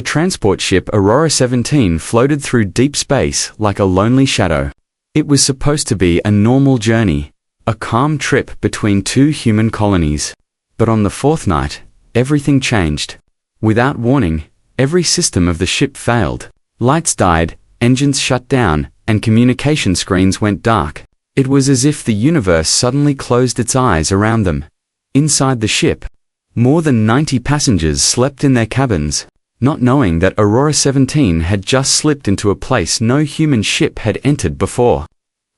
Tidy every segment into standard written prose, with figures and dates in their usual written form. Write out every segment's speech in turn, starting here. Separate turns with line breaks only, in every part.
The transport ship Aurora 17 floated through deep space like a lonely shadow. It was supposed to be a normal journey, a calm trip between two human colonies. But on the fourth night, everything changed. Without warning, every system of the ship failed. Lights died, engines shut down, and communication screens went dark. It was as if the universe suddenly closed its eyes around them. Inside the ship, more than 90 passengers slept in their cabins, not knowing that Aurora 17 had just slipped into a place no human ship had entered before.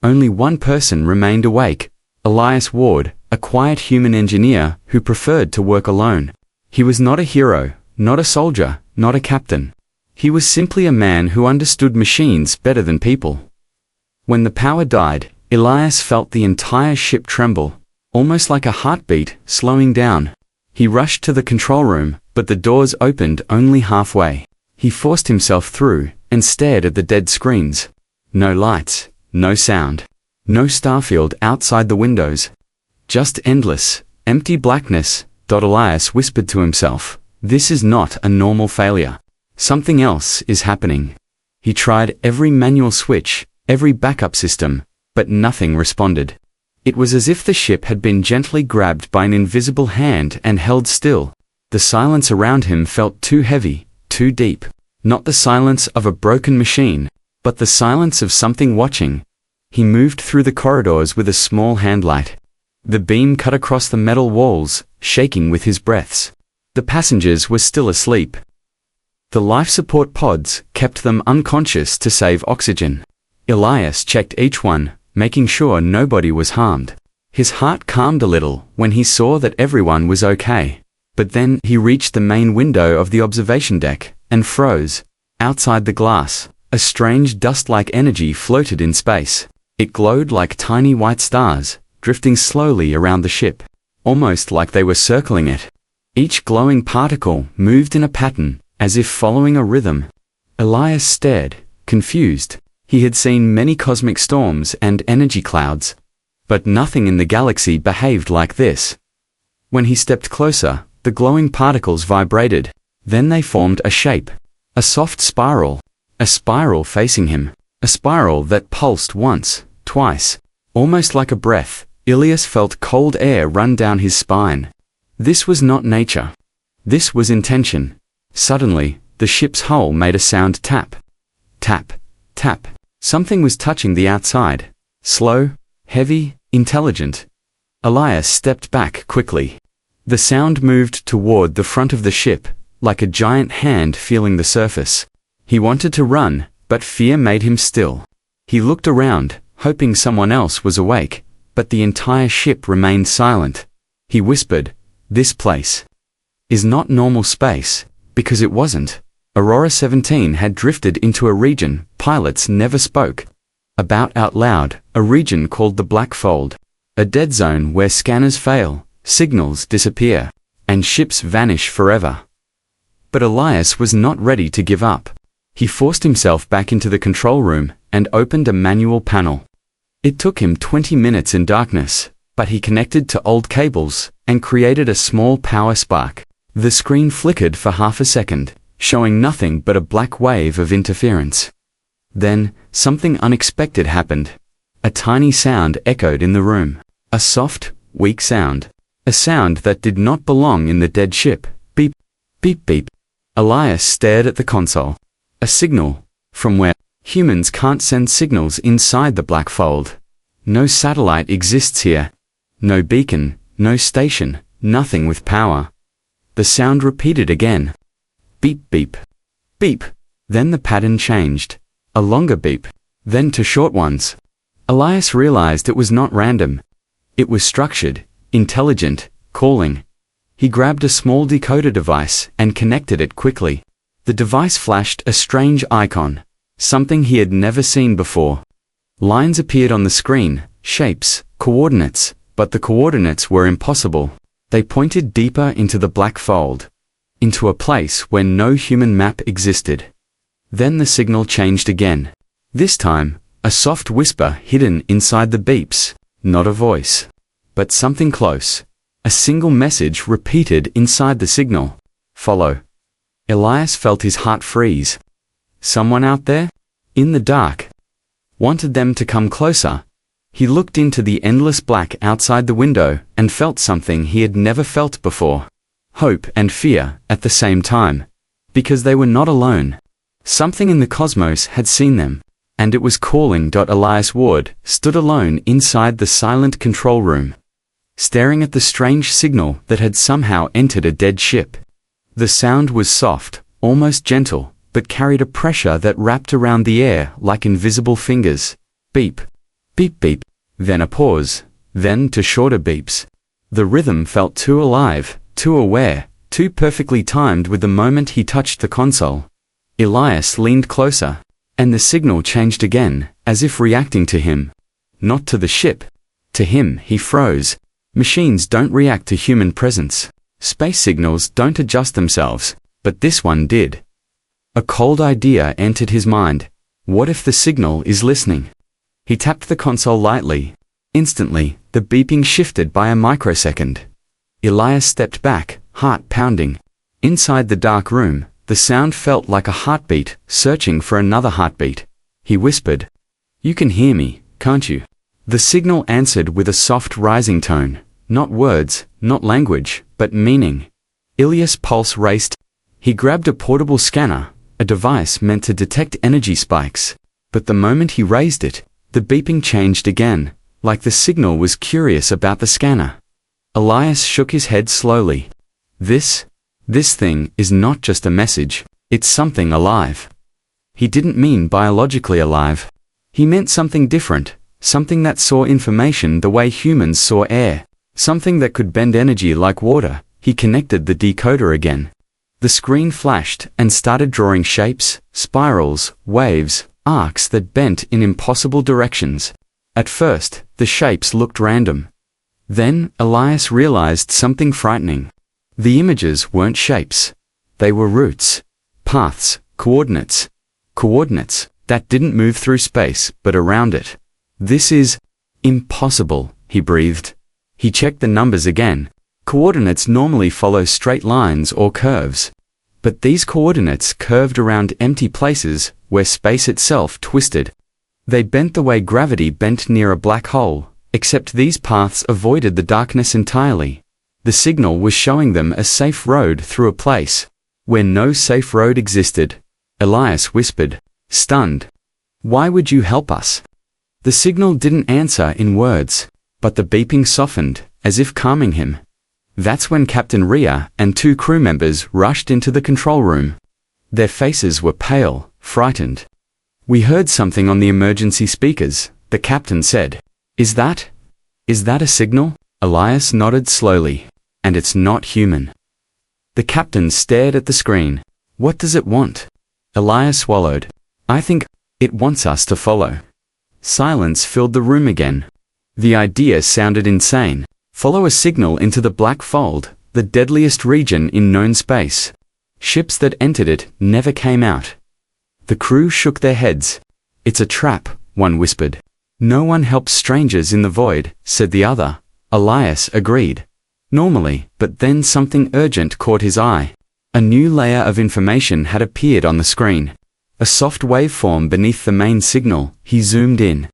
Only one person remained awake, Elias Ward, a quiet human engineer who preferred to work alone. He was not a hero, not a soldier, not a captain. He was simply a man who understood machines better than people. When the power died, Elias felt the entire ship tremble, almost like a heartbeat slowing down. He rushed to the control room, but the doors opened only halfway. He forced himself through and stared at the dead screens. No lights, no sound, no starfield outside the windows. Just endless, empty blackness. Elias whispered to himself, "This is not a normal failure. Something else is happening." He tried every manual switch, every backup system, but nothing responded. It was as if the ship had been gently grabbed by an invisible hand and held still. The silence around him felt too heavy, too deep. Not the silence of a broken machine, but the silence of something watching. He moved through the corridors with a small handlight. The beam cut across the metal walls, shaking with his breaths. The passengers were still asleep. The life support pods kept them unconscious to save oxygen. Elias checked each one, making sure nobody was harmed. His heart calmed a little when he saw that everyone was okay. But then he reached the main window of the observation deck and froze. Outside the glass, a strange dust-like energy floated in space. It glowed like tiny white stars, drifting slowly around the ship, almost like they were circling it. Each glowing particle moved in a pattern, as if following a rhythm. Elias stared, confused. He had seen many cosmic storms and energy clouds, but nothing in the galaxy behaved like this. When he stepped closer, the glowing particles vibrated. Then they formed a shape, a soft spiral, a spiral facing him, a spiral that pulsed once, twice, almost like a breath. Elias felt cold air run down his spine. This was not nature. This was intention. Suddenly, the ship's hull made a sound: tap, tap, tap. Something was touching the outside. Slow, heavy, intelligent. Elias stepped back quickly. The sound moved toward the front of the ship, like a giant hand feeling the surface. He wanted to run, but fear made him still. He looked around, hoping someone else was awake, but the entire ship remained silent. He whispered, "This place is not normal space," because it wasn't. Aurora 17 had drifted into a region pilots never spoke about out loud, a region called the Black Fold, a dead zone where scanners fail, signals disappear, and ships vanish forever. But Elias was not ready to give up. He forced himself back into the control room and opened a manual panel. It took him 20 minutes in darkness, but he connected to old cables and created a small power spark. The screen flickered for half a second, showing nothing but a black wave of interference. Then, something unexpected happened. A tiny sound echoed in the room. A soft, weak sound. A sound that did not belong in the dead ship. Beep, beep, beep. Elias stared at the console. A signal. From where? Humans can't send signals inside the Black Fold. No satellite exists here. No beacon, no station, nothing with power. The sound repeated again. Beep, beep, beep. Then the pattern changed. A longer beep, then to short ones. Elias realized it was not random. It was structured, intelligent, calling. He grabbed a small decoder device and connected it quickly. The device flashed a strange icon, something he had never seen before. Lines appeared on the screen, shapes, coordinates, but the coordinates were impossible. They pointed deeper into the Black Fold, into a place where no human map existed. Then the signal changed again. This time, a soft whisper hidden inside the beeps, not a voice, but something close. A single message repeated inside the signal. Follow. Elias felt his heart freeze. Someone out there? In the dark? Wanted them to come closer? He looked into the endless black outside the window and felt something he had never felt before. Hope and fear at the same time. Because they were not alone. Something in the cosmos had seen them, and it was calling. Elias Ward stood alone inside the silent control room, staring at the strange signal that had somehow entered a dead ship. The sound was soft, almost gentle, but carried a pressure that wrapped around the air like invisible fingers. Beep, beep beep, then a pause, then two shorter beeps. The rhythm felt too alive, too aware, too perfectly timed with the moment he touched the console. Elias leaned closer, and the signal changed again, as if reacting to him. Not to the ship. To him. He froze. Machines don't react to human presence. Space signals don't adjust themselves, but this one did. A cold idea entered his mind. What if the signal is listening? He tapped the console lightly. Instantly, the beeping shifted by a microsecond. Elias stepped back, heart pounding. Inside the dark room, the sound felt like a heartbeat, searching for another heartbeat. He whispered, "You can hear me, can't you?" The signal answered with a soft rising tone. Not words, not language, but meaning. Elias' pulse raced. He grabbed a portable scanner, a device meant to detect energy spikes. But the moment he raised it, the beeping changed again, like the signal was curious about the scanner. Elias shook his head slowly. This thing is not just a message, it's something alive. He didn't mean biologically alive. He meant something different, something that saw information the way humans saw air, something that could bend energy like water. He connected the decoder again. The screen flashed and started drawing shapes, spirals, waves, arcs that bent in impossible directions. At first, the shapes looked random. Then, Elias realized something frightening. The images weren't shapes. They were routes, paths, coordinates. Coordinates that didn't move through space, but around it. This is impossible, he breathed. He checked the numbers again. Coordinates normally follow straight lines or curves. But these coordinates curved around empty places where space itself twisted. They bent the way gravity bent near a black hole, except these paths avoided the darkness entirely. The signal was showing them a safe road through a place where no safe road existed. Elias whispered, stunned. "Why would you help us?" The signal didn't answer in words, but the beeping softened, as if calming him. That's when Captain Rhea and two crew members rushed into the control room. Their faces were pale, frightened. "We heard something on the emergency speakers," the captain said. Is that a signal?" Elias nodded slowly. "And it's not human." The captain stared at the screen. "What does it want?" Elias swallowed. "I think it wants us to follow." Silence filled the room again. The idea sounded insane. Follow a signal into the black fold, the deadliest region in known space. Ships that entered it never came out. The crew shook their heads. "It's a trap," one whispered. "No one helps strangers in the void," said the other. Elias agreed. Normally, but then something urgent caught his eye. A new layer of information had appeared on the screen. A soft waveform beneath the main signal. He zoomed in.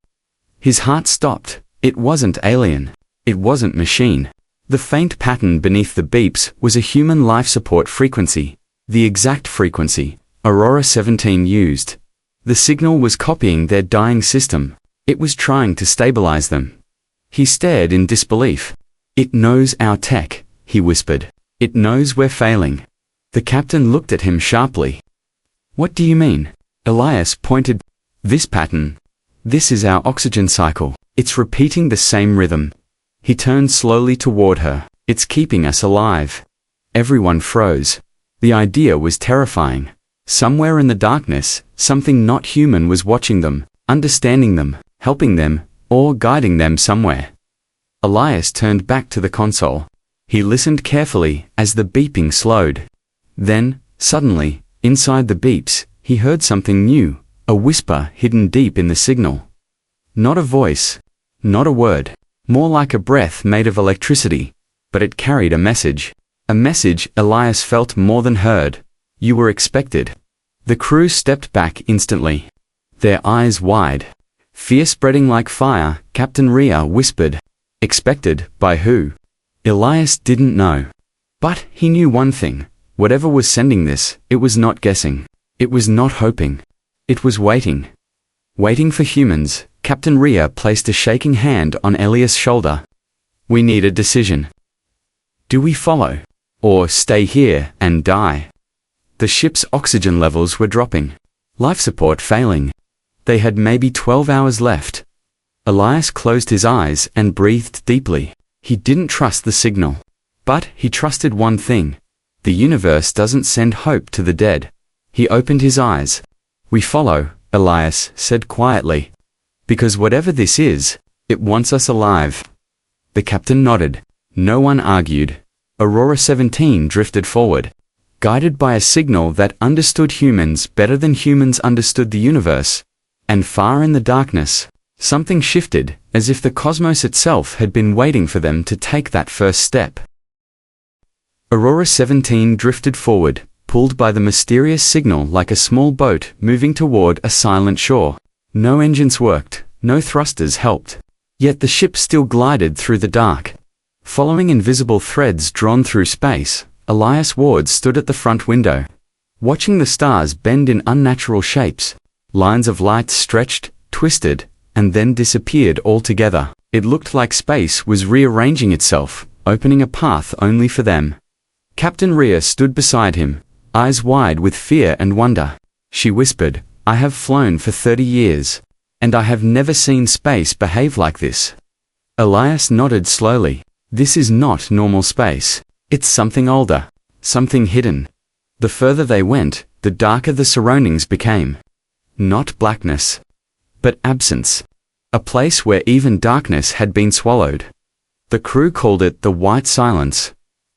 His heart stopped. It wasn't alien. It wasn't machine. The faint pattern beneath the beeps was a human life support frequency. The exact frequency Aurora 17 used. The signal was copying their dying system. It was trying to stabilize them. He stared in disbelief. "It knows our tech," he whispered. "It knows we're failing." The captain looked at him sharply. "What do you mean?" Elias pointed. "This pattern. This is our oxygen cycle. It's repeating the same rhythm." He turned slowly toward her. "It's keeping us alive." Everyone froze. The idea was terrifying. Somewhere in the darkness, something not human was watching them, understanding them, helping them, or guiding them somewhere. Elias turned back to the console. He listened carefully as the beeping slowed. Then, suddenly, inside the beeps, he heard something new, a whisper hidden deep in the signal. Not a voice, not a word, more like a breath made of electricity, but it carried a message. A message Elias felt more than heard. You were expected. The crew stepped back instantly, their eyes wide. Fear spreading like fire, Captain Rhea whispered. Expected, by who? Elias didn't know. But he knew one thing. Whatever was sending this, it was not guessing. It was not hoping. It was waiting. Waiting for humans. Captain Rhea placed a shaking hand on Elias' shoulder. We need a decision. Do we follow? Or stay here and die? The ship's oxygen levels were dropping. Life support failing. They had maybe 12 hours left. Elias closed his eyes and breathed deeply. He didn't trust the signal. But he trusted one thing. The universe doesn't send hope to the dead. He opened his eyes. We follow, Elias said quietly. Because whatever this is, it wants us alive. The captain nodded. No one argued. Aurora 17 drifted forward, guided by a signal that understood humans better than humans understood the universe. And far in the darkness, something shifted, as if the cosmos itself had been waiting for them to take that first step. Aurora 17 drifted forward, pulled by the mysterious signal like a small boat moving toward a silent shore. No engines worked, no thrusters helped. Yet the ship still glided through the dark. Following invisible threads drawn through space, Elias Ward stood at the front window, watching the stars bend in unnatural shapes. Lines of light stretched, twisted, and then disappeared altogether. It looked like space was rearranging itself, opening a path only for them. Captain Rhea stood beside him, eyes wide with fear and wonder. She whispered, I have flown for 30 years, and I have never seen space behave like this. Elias nodded slowly. This is not normal space. It's something older, something hidden. The further they went, the darker the surroundings became. Not blackness, but absence. A place where even darkness had been swallowed. The crew called it the white silence.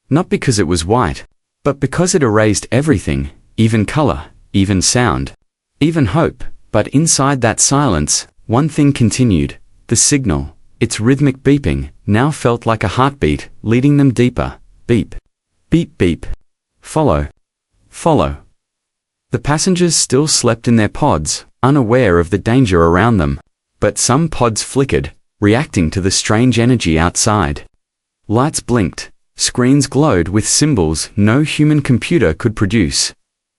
Not because it was white, but because it erased everything, even color, even sound, even hope. But inside that silence, one thing continued. The signal, its rhythmic beeping, now felt like a heartbeat, leading them deeper. Beep. Beep beep. Follow. Follow. The passengers still slept in their pods, unaware of the danger around them. But some pods flickered, reacting to the strange energy outside. Lights blinked. Screens glowed with symbols no human computer could produce.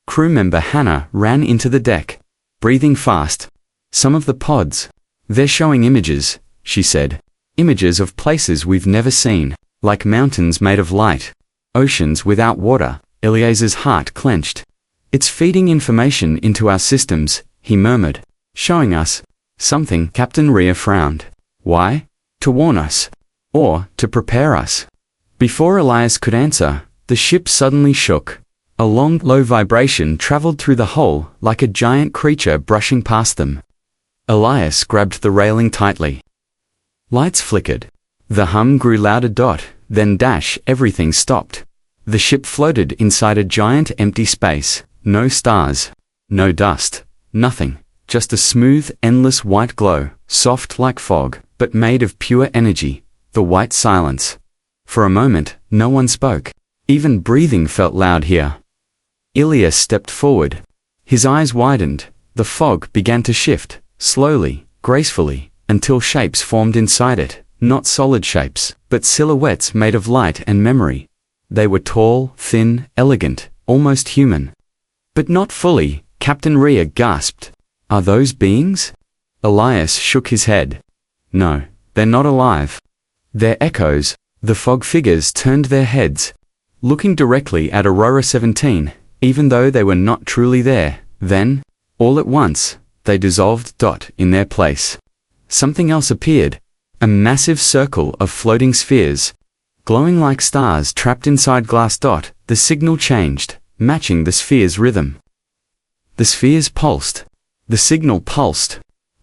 Crew member Hannah ran into the deck, breathing fast. Some of the pods. They're showing images, she said. Images of places we've never seen, like mountains made of light, oceans without water. Elias's heart clenched. It's feeding information into our systems, he murmured. Showing us something. Captain Rhea frowned. Why? To warn us. Or to prepare us. Before Elias could answer, the ship suddenly shook. A long, low vibration traveled through the hull like a giant creature brushing past them. Elias grabbed the railing tightly. Lights flickered. The hum grew louder. Then everything stopped. The ship floated inside a giant empty space. No stars. No dust. Nothing. Just a smooth, endless white glow, soft like fog, but made of pure energy. The white silence. For a moment, no one spoke. Even breathing felt loud here. Elias stepped forward. His eyes widened. The fog began to shift, slowly, gracefully, until shapes formed inside it. Not solid shapes, but silhouettes made of light and memory. They were tall, thin, elegant, almost human. But not fully. Captain Rhea gasped. Are those beings? Elias shook his head. No, they're not alive. They're echoes. The fog figures turned their heads, looking directly at Aurora 17, even though they were not truly there. Then, all at once, they dissolved. In their place, something else appeared. A massive circle of floating spheres, glowing like stars trapped inside glass. The signal changed, matching the sphere's rhythm. The spheres pulsed. The signal pulsed.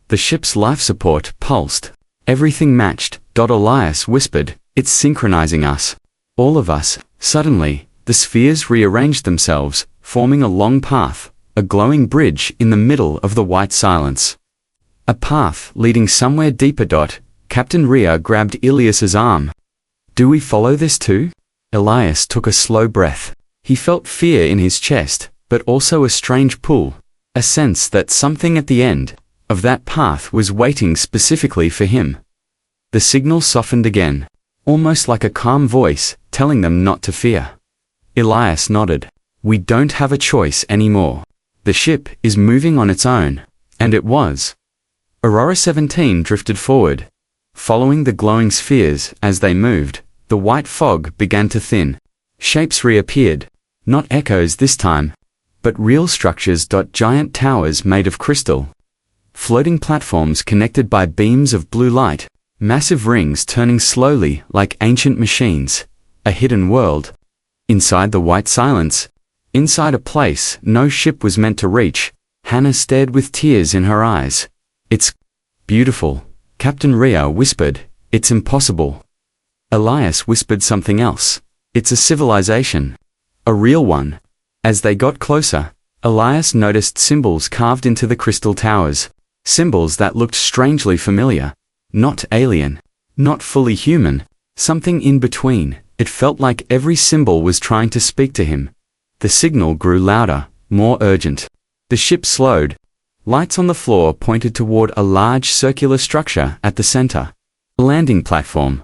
The ship's life support pulsed. Everything matched. Elias whispered, it's synchronizing us. All of us. Suddenly, the spheres rearranged themselves, forming a long path, a glowing bridge in the middle of the white silence. A path leading somewhere deeper. Captain Rhea grabbed Elias's arm. Do we follow this too? Elias took a slow breath. He felt fear in his chest, but also a strange pull, a sense that something at the end of that path was waiting specifically for him. The signal softened again, almost like a calm voice telling them not to fear. Elias nodded. We don't have a choice anymore. The ship is moving on its own. And it was. Aurora 17 drifted forward. Following the glowing spheres as they moved, the white fog began to thin. Shapes reappeared. Not echoes this time, but real structures. Giant towers made of crystal. Floating platforms connected by beams of blue light. Massive rings turning slowly like ancient machines. A hidden world. Inside the white silence. Inside a place no ship was meant to reach. Hannah stared with tears in her eyes. It's beautiful, Captain Rhea whispered. It's impossible. Elias whispered something else. It's a civilization. A real one. As they got closer, Elias noticed symbols carved into the crystal towers. Symbols that looked strangely familiar. Not alien. Not fully human. Something in between. It felt like every symbol was trying to speak to him. The signal grew louder, more urgent. The ship slowed. Lights on the floor pointed toward a large circular structure at the center. A landing platform.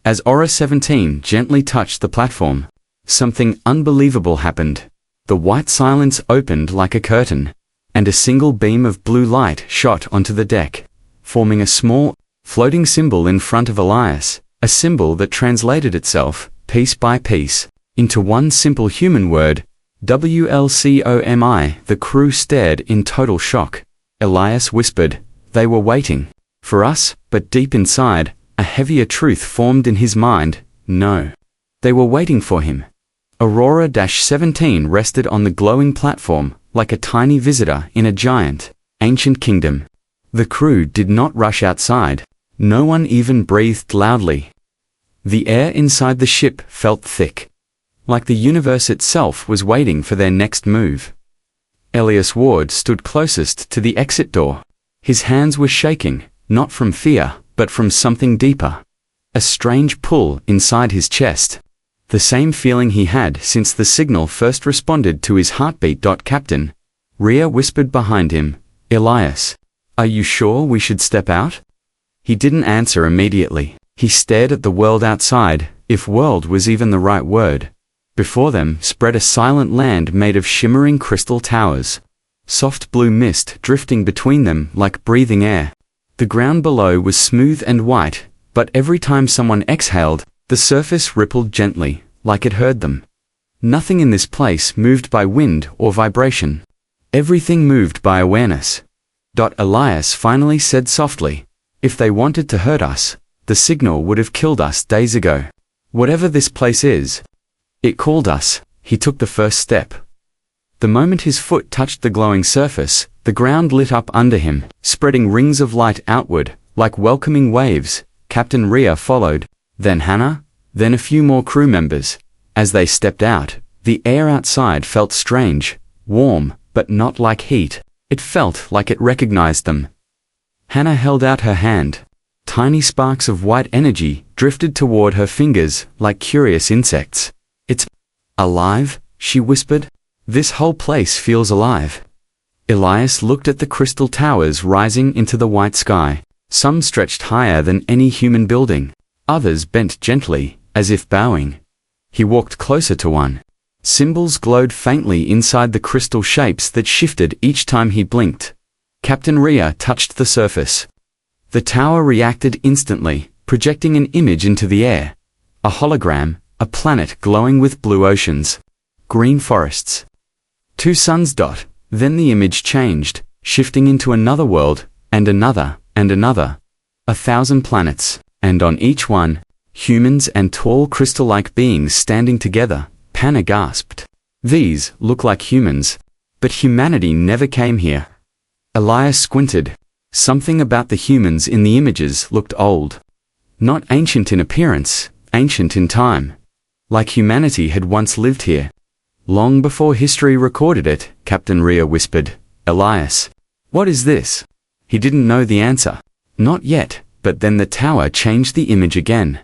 As Aura 17 gently touched the platform, something unbelievable happened. The white silence opened like a curtain, and a single beam of blue light shot onto the deck, forming a small, floating symbol in front of Elias, a symbol that translated itself, piece by piece, into one simple human word, WLCOMI. The crew stared in total shock. Elias whispered, they were waiting for us, but deep inside, a heavier truth formed in his mind. No. They were waiting for him. Aurora-17 rested on the glowing platform, like a tiny visitor in a giant, ancient kingdom. The crew did not rush outside. No one even breathed loudly. The air inside the ship felt thick, like the universe itself was waiting for their next move. Elias Ward stood closest to the exit door. His hands were shaking, not from fear, but from something deeper. A strange pull inside his chest. The same feeling he had since the signal first responded to his heartbeat. Captain Rhea whispered behind him, Elias, are you sure we should step out? He didn't answer immediately. He stared at the world outside, if world was even the right word. Before them spread a silent land made of shimmering crystal towers. Soft blue mist drifting between them like breathing air. The ground below was smooth and white, but every time someone exhaled, the surface rippled gently, like it heard them. Nothing in this place moved by wind or vibration. Everything moved by awareness. Elias finally said softly, if they wanted to hurt us, the signal would have killed us days ago. Whatever this place is, it called us. He took the first step. The moment his foot touched the glowing surface, the ground lit up under him, spreading rings of light outward, like welcoming waves. Captain Rhea followed, then Hannah, then a few more crew members. As they stepped out, the air outside felt strange, warm, but not like heat. It felt like it recognized them. Hannah held out her hand. Tiny sparks of white energy drifted toward her fingers like curious insects. It's alive, she whispered. This whole place feels alive. Elias looked at the crystal towers rising into the white sky. Some stretched higher than any human building. Others bent gently, as if bowing. He walked closer to one. Symbols glowed faintly inside the crystal shapes that shifted each time he blinked. Captain Rhea touched the surface. The tower reacted instantly, projecting an image into the air. A hologram, a planet glowing with blue oceans. Green forests. 2 suns. Then the image changed, shifting into another world, and another, and another. 1,000 planets, and on each one, humans and tall crystal-like beings standing together. Hannah gasped. These look like humans, but humanity never came here. Elias squinted. Something about the humans in the images looked old. Not ancient in appearance, ancient in time. Like humanity had once lived here. Long before history recorded it, Captain Rhea whispered. Elias, what is this? He didn't know the answer. Not yet, but then the tower changed the image again.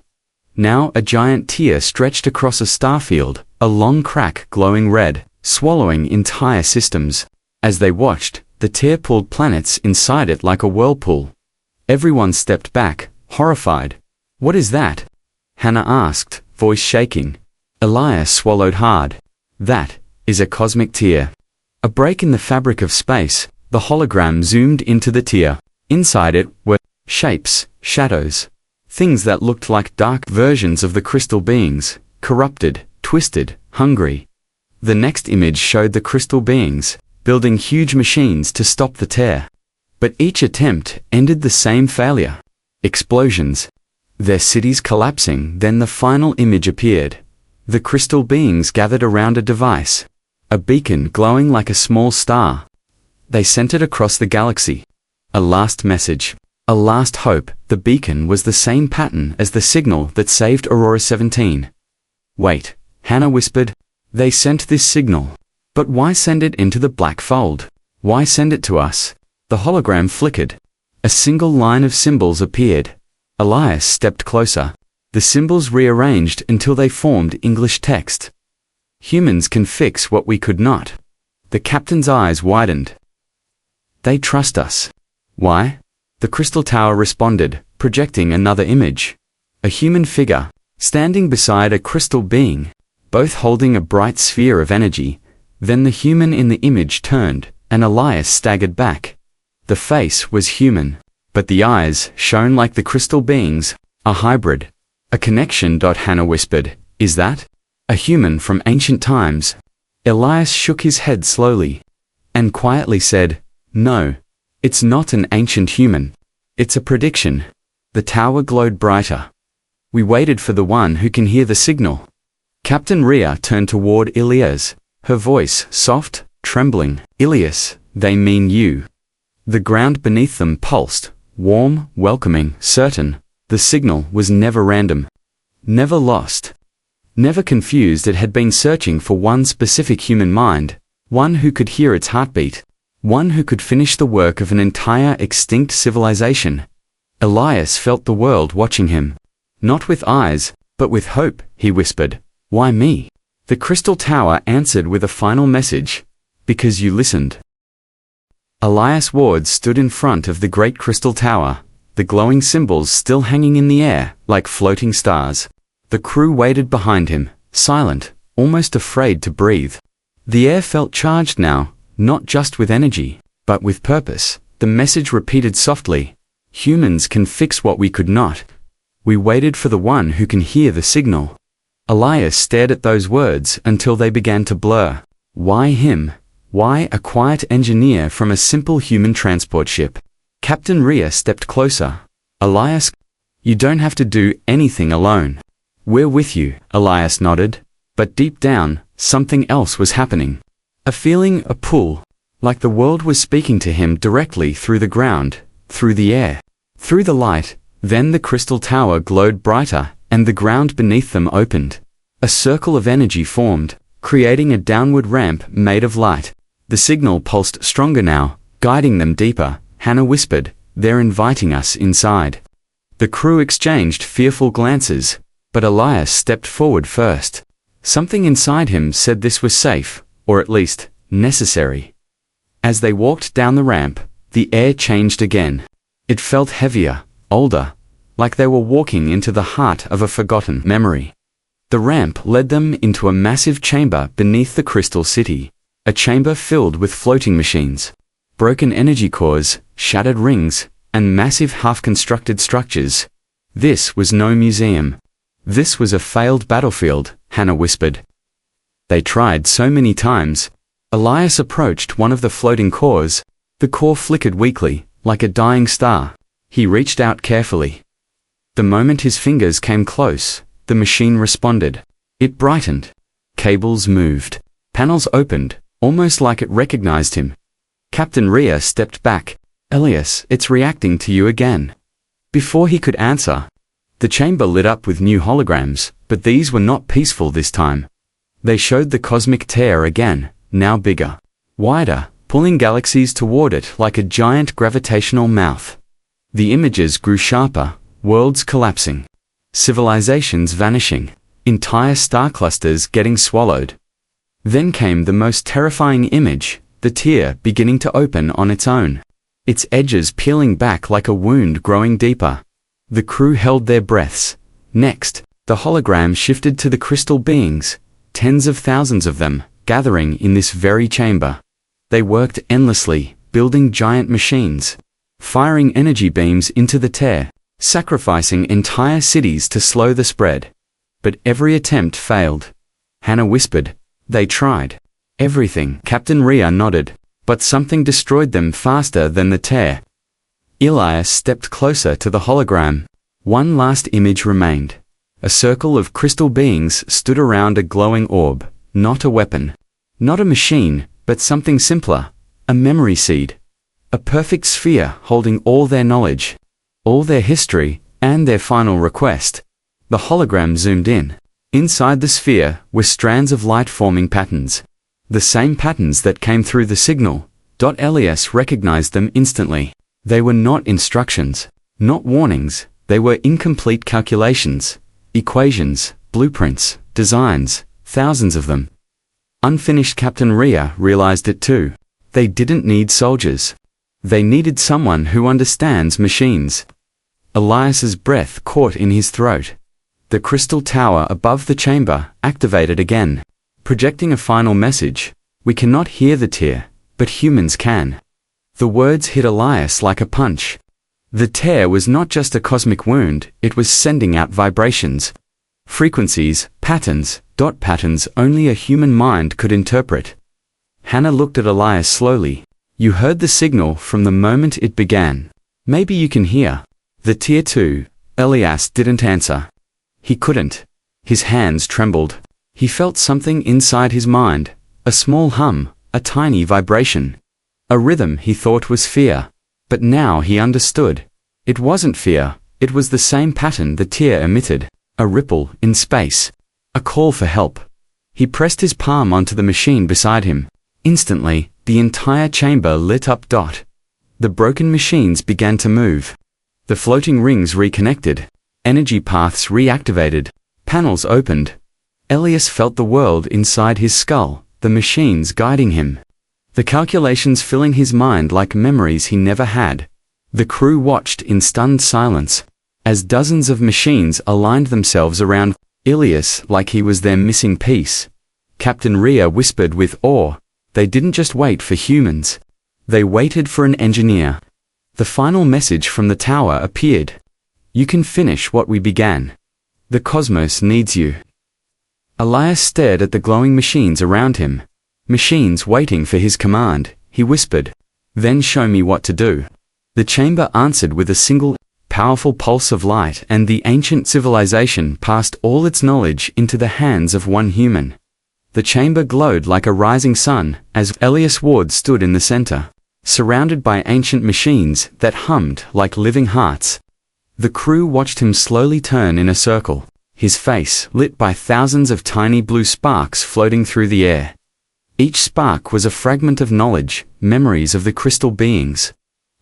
Now a giant tear stretched across a starfield, a long crack glowing red. swallowing entire systems. As they watched, the tear pulled planets inside it like a whirlpool. Everyone stepped back, horrified. "What is that?" Hannah asked, voice shaking. Elias swallowed hard. "That is a cosmic tear. A break in the fabric of space." The hologram zoomed into the tear. Inside it were shapes, shadows, things that looked like dark versions of the crystal beings, corrupted, twisted, hungry. The next image showed the crystal beings, building huge machines to stop the tear. But each attempt ended the same failure. Explosions. Their cities collapsing. Then the final image appeared. The crystal beings gathered around a device. A beacon glowing like a small star. They sent it across the galaxy. A last message. A last hope. The beacon was the same pattern as the signal that saved Aurora 17. "Wait," Hannah whispered. "They sent this signal. But why send it into the black fold? Why send it to us?" The hologram flickered. A single line of symbols appeared. Elias stepped closer. The symbols rearranged until they formed English text. "Humans can fix what we could not." The captain's eyes widened. "They trust us." "Why?" The crystal tower responded, projecting another image. A human figure, standing beside a crystal being, both holding a bright sphere of energy. Then the human in the image turned, and Elias staggered back. The face was human, but the eyes shone like the crystal beings, a hybrid. "A connection," Hannah whispered. "Is that a human from ancient times?" Elias shook his head slowly, and quietly said, "No, it's not an ancient human. It's a prediction." The tower glowed brighter. "We waited for the one who can hear the signal." Captain Rhea turned toward Elias, her voice soft, trembling. "Elias, they mean you." The ground beneath them pulsed, warm, welcoming, certain. The signal was never random, never lost, never confused. It had been searching for one specific human mind, one who could hear its heartbeat, one who could finish the work of an entire extinct civilization. Elias felt the world watching him. "Not with eyes, but with hope," he whispered. "Why me?" The crystal tower answered with a final message. "Because you listened." Elias Ward stood in front of the great crystal tower, the glowing symbols still hanging in the air like floating stars. The crew waited behind him, silent, almost afraid to breathe. The air felt charged now, not just with energy, but with purpose. The message repeated softly. "Humans can fix what we could not. We waited for the one who can hear the signal." Elias stared at those words until they began to blur. Why him? Why a quiet engineer from a simple human transport ship? Captain Rhea stepped closer. "Elias, you don't have to do anything alone. We're with you." Elias nodded. But deep down, something else was happening. A feeling, a pull, like the world was speaking to him directly through the ground, through the air, through the light. Then the crystal tower glowed brighter, and the ground beneath them opened. A circle of energy formed, creating a downward ramp made of light. The signal pulsed stronger now, guiding them deeper. Hannah whispered, "They're inviting us inside." The crew exchanged fearful glances, but Elias stepped forward first. Something inside him said this was safe, or at least, necessary. As they walked down the ramp, the air changed again. It felt heavier, older, like they were walking into the heart of a forgotten memory. The ramp led them into a massive chamber beneath the crystal city, a chamber filled with floating machines, broken energy cores, shattered rings, and massive half-constructed structures. This was no museum. This was a failed battlefield, Hannah whispered. They tried so many times. Elias approached one of the floating cores. The core flickered weakly, like a dying star. He reached out carefully. The moment his fingers came close, the machine responded. It brightened. Cables moved. Panels opened, almost like it recognized him. Captain Rhea stepped back. "Elias, it's reacting to you again." Before he could answer, the chamber lit up with new holograms, but these were not peaceful this time. They showed the cosmic tear again, now bigger, wider, pulling galaxies toward it like a giant gravitational mouth. The images grew sharper, worlds collapsing, civilizations vanishing, entire star clusters getting swallowed. Then came the most terrifying image, the tear beginning to open on its own. Its edges peeling back like a wound growing deeper. The crew held their breaths. Next, the hologram shifted to the crystal beings, tens of thousands of them, gathering in this very chamber. They worked endlessly, building giant machines, firing energy beams into the tear, sacrificing entire cities to slow the spread. But every attempt failed. Hannah whispered, "They tried everything." Captain Rhea nodded, but something destroyed them faster than the tear. Elias stepped closer to the hologram. One last image remained. A circle of crystal beings stood around a glowing orb, not a weapon, not a machine, but something simpler, a memory seed. A perfect sphere holding all their knowledge, all their history, and their final request. The hologram zoomed in. Inside the sphere were strands of light forming patterns. The same patterns that came through the signal. Elias recognized them instantly. They were not instructions, not warnings, they were incomplete calculations, equations, blueprints, designs, thousands of them. Unfinished. Captain Rhea realized it too. They didn't need soldiers. They needed someone who understands machines. Elias's breath caught in his throat. The crystal tower above the chamber activated again, projecting a final message. "We cannot hear the tear, but humans can." The words hit Elias like a punch. The tear was not just a cosmic wound, it was sending out vibrations. Frequencies, patterns only a human mind could interpret. Hannah looked at Elias slowly. "You heard the signal from the moment it began. Maybe you can hear the tear too." Elias didn't answer. He couldn't. His hands trembled. He felt something inside his mind, a small hum, a tiny vibration. A rhythm he thought was fear. But now he understood. It wasn't fear, it was the same pattern the tear emitted, a ripple in space, a call for help. He pressed his palm onto the machine beside him. Instantly, the entire chamber lit up. The broken machines began to move. The floating rings reconnected. Energy paths reactivated. Panels opened. Elias felt the world inside his skull, the machines guiding him. The calculations filling his mind like memories he never had. The crew watched in stunned silence, as dozens of machines aligned themselves around Elias like he was their missing piece. Captain Rhea whispered with awe, "They didn't just wait for humans. They waited for an engineer." The final message from the tower appeared. "You can finish what we began. The cosmos needs you." Elias stared at the glowing machines around him. Machines waiting for his command, he whispered. "Then show me what to do." The chamber answered with a single, powerful pulse of light, and the ancient civilization passed all its knowledge into the hands of one human. The chamber glowed like a rising sun, as Elias Ward stood in the center, surrounded by ancient machines that hummed like living hearts. The crew watched him slowly turn in a circle, his face lit by thousands of tiny blue sparks floating through the air. Each spark was a fragment of knowledge, memories of the crystal beings.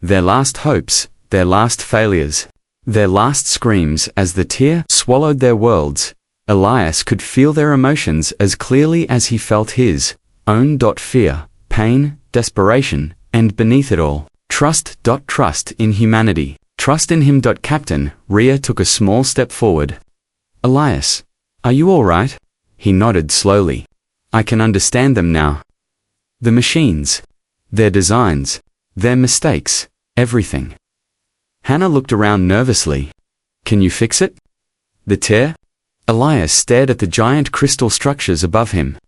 Their last hopes, their last failures, their last screams as the tear swallowed their worlds. Elias could feel their emotions as clearly as he felt his own. Fear, pain, desperation, and beneath it all, trust. Trust in humanity, trust in him. Captain Rhea took a small step forward. "Elias, are you all right?" He nodded slowly. "I can understand them now. The machines, their designs, their mistakes, everything." Hannah looked around nervously. "Can you fix it? The tear?" Elias stared at the giant crystal structures above him.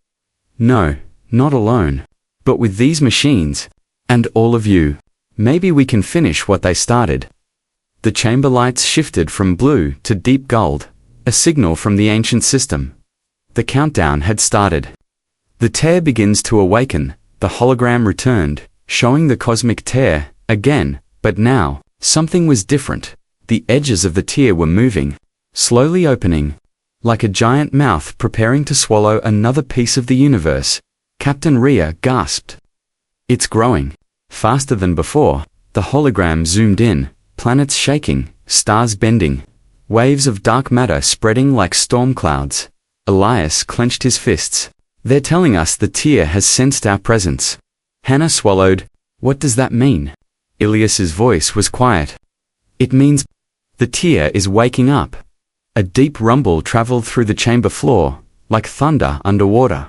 "No, not alone. But with these machines, and all of you, maybe we can finish what they started." The chamber lights shifted from blue to deep gold, a signal from the ancient system. The countdown had started. The tear begins to awaken. The hologram returned, showing the cosmic tear again, but now, something was different. The edges of the tear were moving, slowly opening, like a giant mouth preparing to swallow another piece of the universe. Captain Rhea gasped. "It's growing. Faster than before." The hologram zoomed in, planets shaking, stars bending, waves of dark matter spreading like storm clouds. Elias clenched his fists. They're telling us the tier has sensed our presence. Hannah swallowed. What does that mean? Ilias's voice was quiet. It means the tier is waking up. A deep rumble traveled through the chamber floor, like thunder underwater.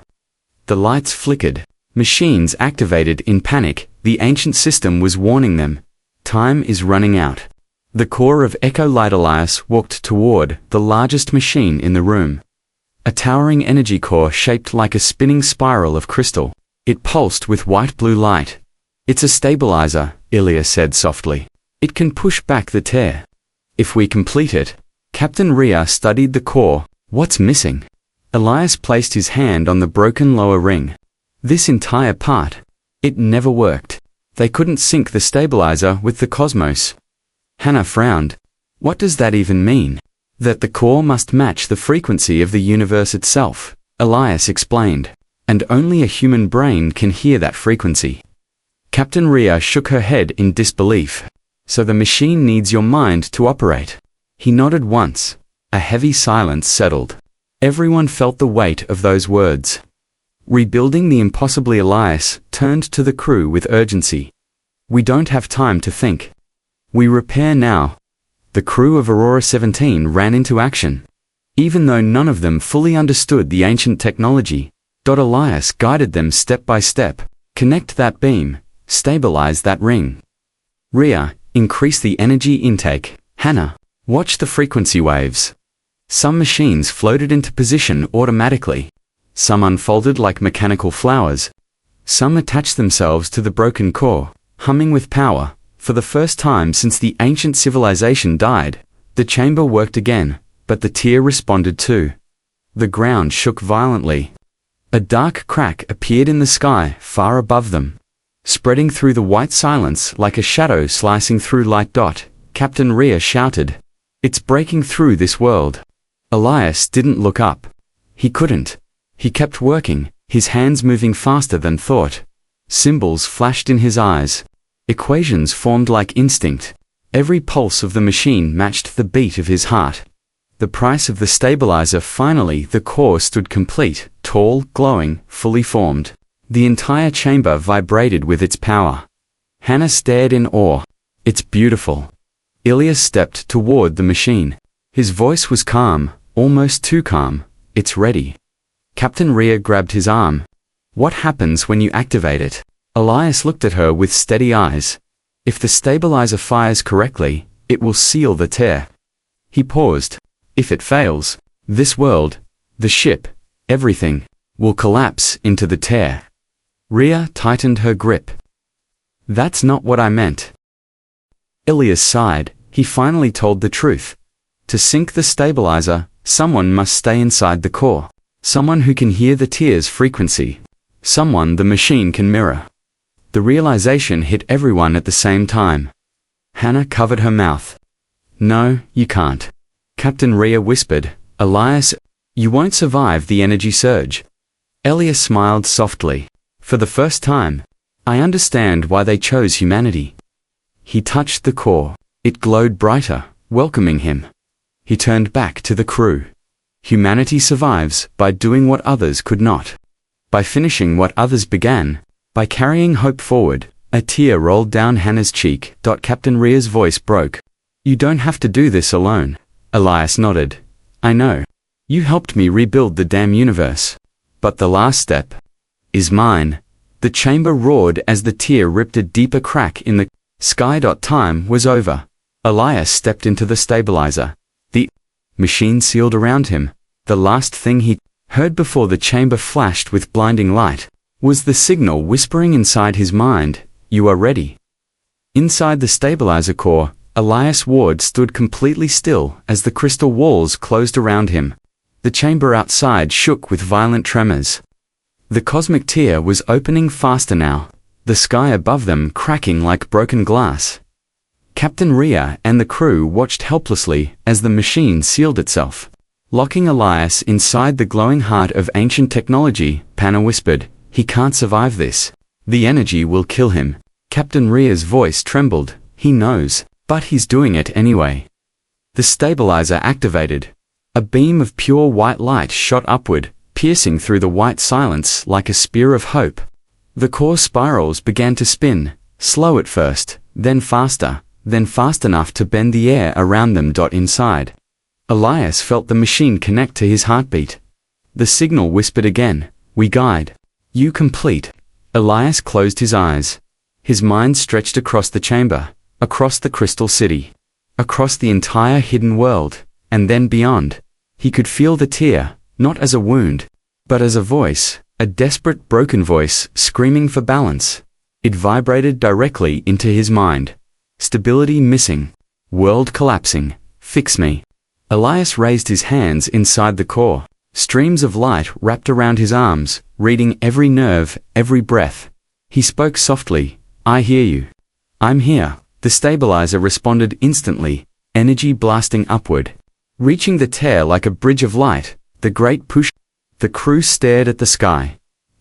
The lights flickered. Machines activated in panic. The ancient system was warning them. Time is running out. The core of Echo Light Elias walked toward the largest machine in the room. A towering energy core shaped like a spinning spiral of crystal. It pulsed with white-blue light. It's a stabilizer, Ilias said softly. It can push back the tear. If we complete it. Captain Rhea studied the core. What's missing? Elias placed his hand on the broken lower ring. This entire part. It never worked. They couldn't sync the stabilizer with the cosmos. Hannah frowned. What does that even mean? That the core must match the frequency of the universe itself, Elias explained. And only a human brain can hear that frequency. Captain Rhea shook her head in disbelief. So the machine needs your mind to operate. He nodded once. A heavy silence settled. Everyone felt the weight of those words. Rebuilding the impossibly, Elias turned to the crew with urgency. We don't have time to think. We repair now. The crew of Aurora 17 ran into action. Even though none of them fully understood the ancient technology, Elias guided them step by step. Connect that beam. Stabilize that ring. Rhea, increase the energy intake. Hannah, watch the frequency waves. Some machines floated into position automatically. Some unfolded like mechanical flowers. Some attached themselves to the broken core, humming with power. For the first time since the ancient civilization died, the chamber worked again, but the tier responded too. The ground shook violently. A dark crack appeared in the sky far above them. Spreading through the white silence like a shadow slicing through light. Captain Rhea shouted. It's breaking through this world. Elias didn't look up. He couldn't. He kept working, his hands moving faster than thought. Symbols flashed in his eyes. Equations formed like instinct. Every pulse of the machine matched the beat of his heart. The price of the stabilizer. Finally, the core stood complete, tall, glowing, fully formed. The entire chamber vibrated with its power. Hannah stared in awe. It's beautiful. Ilias stepped toward the machine. His voice was calm, almost too calm. It's ready. Captain Rhea grabbed his arm. What happens when you activate it? Elias looked at her with steady eyes. If the stabilizer fires correctly, it will seal the tear. He paused. If it fails, this world, the ship, everything, will collapse into the tear. Rhea tightened her grip. That's not what I meant. Ilias sighed. He finally told the truth. To sync the stabilizer, someone must stay inside the core. Someone who can hear the tear's frequency. Someone the machine can mirror. The realization hit everyone at the same time. Hannah covered her mouth. No, you can't. Captain Rhea whispered. Elias, you won't survive the energy surge. Elias smiled softly. For the first time, I understand why they chose humanity. He touched the core. It glowed brighter, welcoming him. He turned back to the crew. Humanity survives by doing what others could not. By finishing what others began. By carrying hope forward. A tear rolled down Hannah's cheek. Captain Rhea's voice broke. You don't have to do this alone. Elias nodded. I know. You helped me rebuild the damn universe. But the last step is mine. The chamber roared as the tear ripped a deeper crack in the sky. Time was over. Elias stepped into the stabilizer. The machine sealed around him. The last thing he heard before the chamber flashed with blinding light was the signal whispering inside his mind, you are ready. Inside the stabilizer core, Elias Ward stood completely still as the crystal walls closed around him. The chamber outside shook with violent tremors. The cosmic tear was opening faster now, the sky above them cracking like broken glass. Captain Rhea and the crew watched helplessly as the machine sealed itself. Locking Elias inside the glowing heart of ancient technology, Hannah whispered, he can't survive this. The energy will kill him. Captain Rhea's voice trembled. He knows, but he's doing it anyway. The stabilizer activated. A beam of pure white light shot upward, piercing through the white silence like a spear of hope. The core spirals began to spin, slow at first, then fast enough to bend the air around them. Inside, Elias felt the machine connect to his heartbeat. The signal whispered again, "We guide. You complete." Elias closed his eyes. His mind stretched across the chamber, across the crystal city, across the entire hidden world, and then beyond. He could feel the tear, not as a wound, but as a voice, a desperate broken voice screaming for balance. It vibrated directly into his mind. Stability missing. World collapsing. Fix me. Elias raised his hands inside the core. Streams of light wrapped around his arms, reading every nerve, every breath. He spoke softly, "I hear you. I'm here." The stabilizer responded instantly, energy blasting upward. Reaching the tear like a bridge of light, the great push. The crew stared at the sky.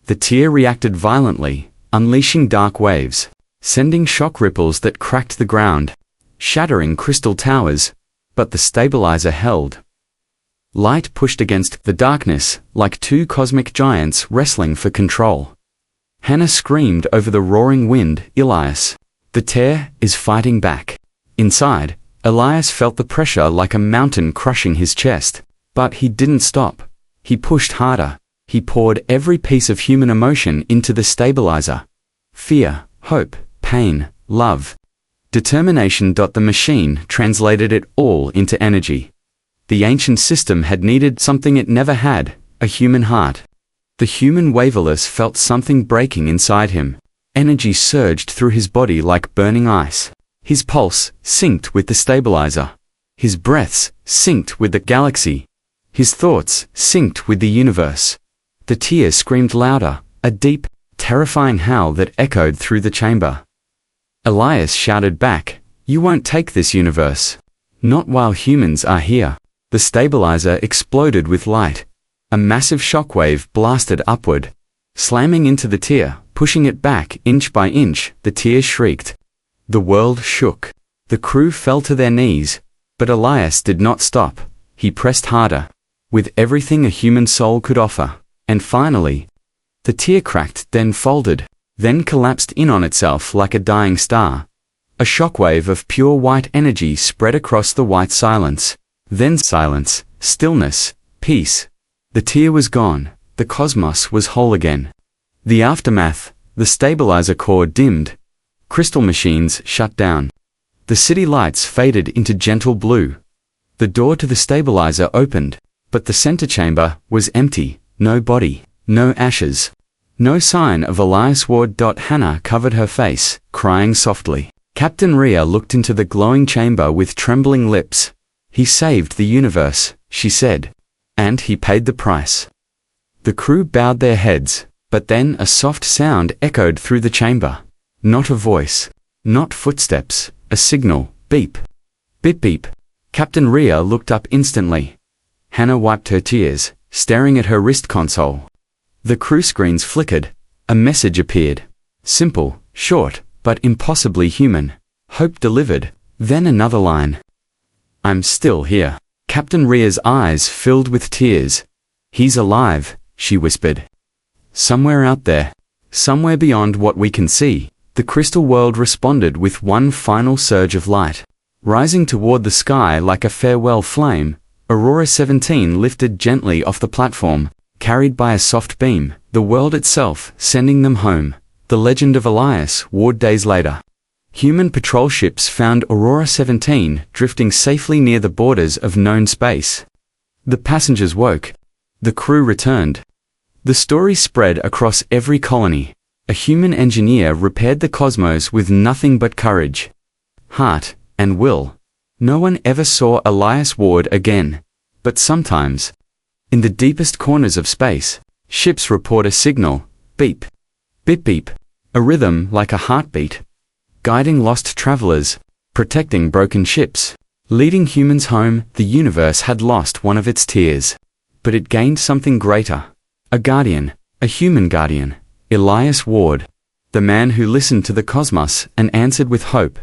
The tear reacted violently, unleashing dark waves, sending shock ripples that cracked the ground, shattering crystal towers, but the stabilizer held. Light pushed against the darkness, like two cosmic giants wrestling for control. Hannah screamed over the roaring wind, "Elias, the tear is fighting back." Inside, Elias felt the pressure like a mountain crushing his chest. But he didn't stop. He pushed harder. He poured every piece of human emotion into the stabilizer. Fear, hope, pain, love, determination. The machine translated it all into energy. The ancient system had needed something it never had, a human heart. The human waverless felt something breaking inside him. Energy surged through his body like burning ice. His pulse synced with the stabilizer. His breaths synced with the galaxy. His thoughts synced with the universe. The tear screamed louder, a deep, terrifying howl that echoed through the chamber. Elias shouted back, "You won't take this universe. Not while humans are here." The stabilizer exploded with light. A massive shockwave blasted upward, slamming into the tear, pushing it back inch by inch. The tear shrieked. The world shook. The crew fell to their knees, but Elias did not stop. He pressed harder, with everything a human soul could offer. And finally, the tear cracked, then folded, then collapsed in on itself like a dying star. A shockwave of pure white energy spread across the white silence. Then silence, stillness, peace. The tear was gone. The cosmos was whole again. The aftermath, the stabilizer core dimmed. Crystal machines shut down. The city lights faded into gentle blue. The door to the stabilizer opened, but the center chamber was empty. No body, no ashes, no sign of Elias Ward. Hannah covered her face, crying softly. Captain Rhea looked into the glowing chamber with trembling lips. "He saved the universe," she said. "And he paid the price." The crew bowed their heads, but then a soft sound echoed through the chamber. Not a voice, not footsteps, a signal, beep. Beep beep. Captain Rhea looked up instantly. Hannah wiped her tears, staring at her wrist console. The crew screens flickered. A message appeared. Simple, short, but impossibly human. Hope delivered. Then another line. "I'm still here." Captain Rhea's eyes filled with tears. "He's alive," she whispered. "Somewhere out there. Somewhere beyond what we can see." The crystal world responded with one final surge of light. Rising toward the sky like a farewell flame, Aurora 17 lifted gently off the platform, carried by a soft beam, the world itself sending them home. The legend of Elias Ward. Days later, human patrol ships found Aurora 17 drifting safely near the borders of known space. The passengers woke. The crew returned. The story spread across every colony. A human engineer repaired the cosmos with nothing but courage, heart, and will. No one ever saw Elias Ward again. But sometimes, in the deepest corners of space, ships report a signal, beep, beep beep, a rhythm like a heartbeat, guiding lost travelers, protecting broken ships, leading humans home. The universe had lost one of its tears, but it gained something greater. A guardian, a human guardian. Elias Ward, the man who listened to the cosmos and answered with hope.